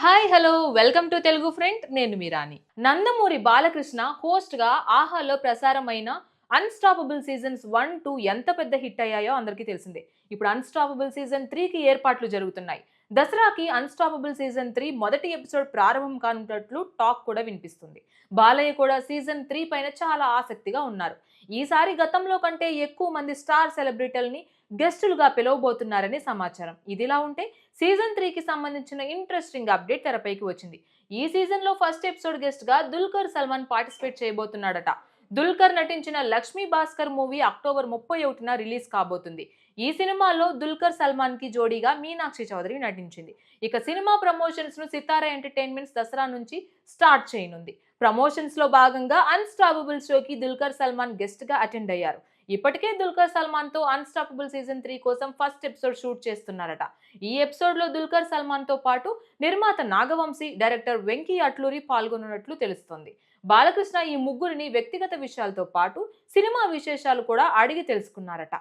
Hi hello welcome to Telugu friend నేను మీ రాణి. Nandamuri Balakrishna host గా ఆహాలో ప్రసారమైన అన్స్టాపబుల్ సీజన్స్ 1, 2 ఎంత పెద్ద హిట్ అయ్యాయో అందరికీ తెలిసిందే. ఇప్పుడు అన్స్టాపబుల్ సీజన్ 3కి ఏర్పాట్లు జరుగుతున్నాయి. దసరాకి అన్స్టాపబుల్ సీజన్ 3 మొదటి ఎపిసోడ్ ప్రారంభం కానున్నట్లు టాక్ కూడా వినిపిస్తుంది. బాలయ్య కూడా సీజన్ 3 పైన చాలా ఆసక్తిగా ఉన్నారు. ఈసారి గతంలో కంటే ఎక్కువ మంది స్టార్ సెలబ్రిటీలని గెస్టులుగా పిలవబోతున్నారని సమాచారం. ఇదిలా ఉంటే సీజన్ 3కి సంబంధించిన ఇంట్రెస్టింగ్ అప్డేట్ తెరపైకి వచ్చింది. ఈ సీజన్ లో ఫస్ట్ ఎపిసోడ్ గెస్ట్ గా దుల్కర్ సల్మాన్ పార్టిసిపేట్ చేయబోతున్నాడట. దుల్కర్ నటించిన లక్ష్మీ భాస్కర్ మూవీ అక్టోబర్ 31న రిలీజ్ కాబోతుంది. ఈ సినిమాలో దుల్కర్ సల్మాన్ కి జోడీగా మీనాక్షి చౌదరి నటించింది. ఇక సినిమా ప్రమోషన్స్ ను సితారా ఎంటర్టైన్మెంట్స్ దసరా నుంచి స్టార్ట్ చేయనుంది. ప్రమోషన్స్ లో భాగంగా అన్స్టాపబుల్ షోకి దుల్కర్ సల్మాన్ గెస్ట్ గా అటెండ్ అయ్యారు. ఇప్పటికే దుల్కర్ సల్మాన్ తో అన్స్టాపబుల్ సీజన్ 3 కోసం ఫస్ట్ ఎపిసోడ్ షూట్ చేస్తున్నారట. ఈ ఎపిసోడ్ లో దుల్కర్ సల్మాన్ తో పాటు నిర్మాత నాగవంశీ, డైరెక్టర్ వెంకీ అట్లూరి పాల్గొన్నట్లు తెలుస్తోంది. బాలకృష్ణ ఈ ముగ్గురిని వ్యక్తిగత విషయాలతో పాటు సినిమా విశేషాలు కూడా అడిగి తెలుసుకున్నారట.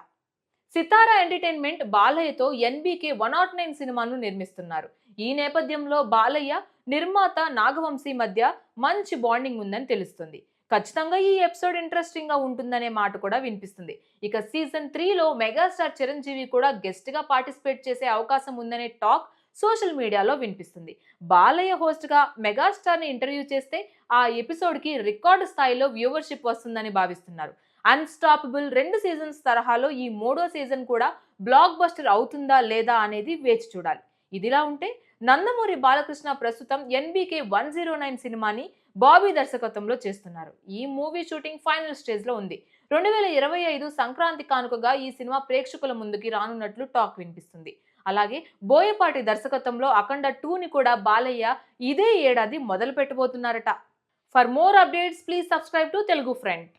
సితారా ఎంటర్టైన్మెంట్ బాలయ్యతో ఎన్బీకే 109 సినిమాను నిర్మిస్తున్నారు. ఈ నేపథ్యంలో బాలయ్య, నిర్మాత నాగవంశీ మధ్య మంచి బాండింగ్ ఉందని తెలుస్తుంది. ఖచ్చితంగా ఈ ఎపిసోడ్ ఇంట్రెస్టింగ్ గా ఉంటుందనే మాట కూడా వినిపిస్తుంది. ఇక సీజన్ 3లో మెగాస్టార్ చిరంజీవి కూడా గెస్ట్ గా పార్టిసిపేట్ చేసే అవకాశం ఉందనే టాక్ సోషల్ మీడియాలో వినిపిస్తుంది. బాలయ్య హోస్ట్ గా మెగాస్టార్ ని ఇంటర్వ్యూ చేస్తే ఆ ఎపిసోడ్ కి రికార్డు స్థాయిలో వ్యూవర్షిప్ వస్తుందని భావిస్తున్నారు. అన్స్టాపబుల్ 2 సీజన్స్ తరహాలో ఈ 3వ సీజన్ కూడా బ్లాక్ బస్టర్ అవుతుందా లేదా అనేది వేచి చూడాలి. ఇదిలా ఉంటే నందమూరి బాలకృష్ణ ప్రస్తుతం ఎన్బీకే 109 సినిమాని బాబీ దర్శకత్వంలో చేస్తున్నారు. ఈ మూవీ షూటింగ్ ఫైనల్ స్టేజ్ లో ఉంది. 2025 సంక్రాంతి కానుకగా ఈ సినిమా ప్రేక్షకుల ముందుకి రానున్నట్లు టాక్ వినిపిస్తుంది. అలాగే బోయపాటి దర్శకత్వంలో అఖండ 2ని కూడా బాలయ్య ఇదే ఏడాది మొదలు పెట్టబోతున్నారట. For more updates please subscribe to Telugu friend.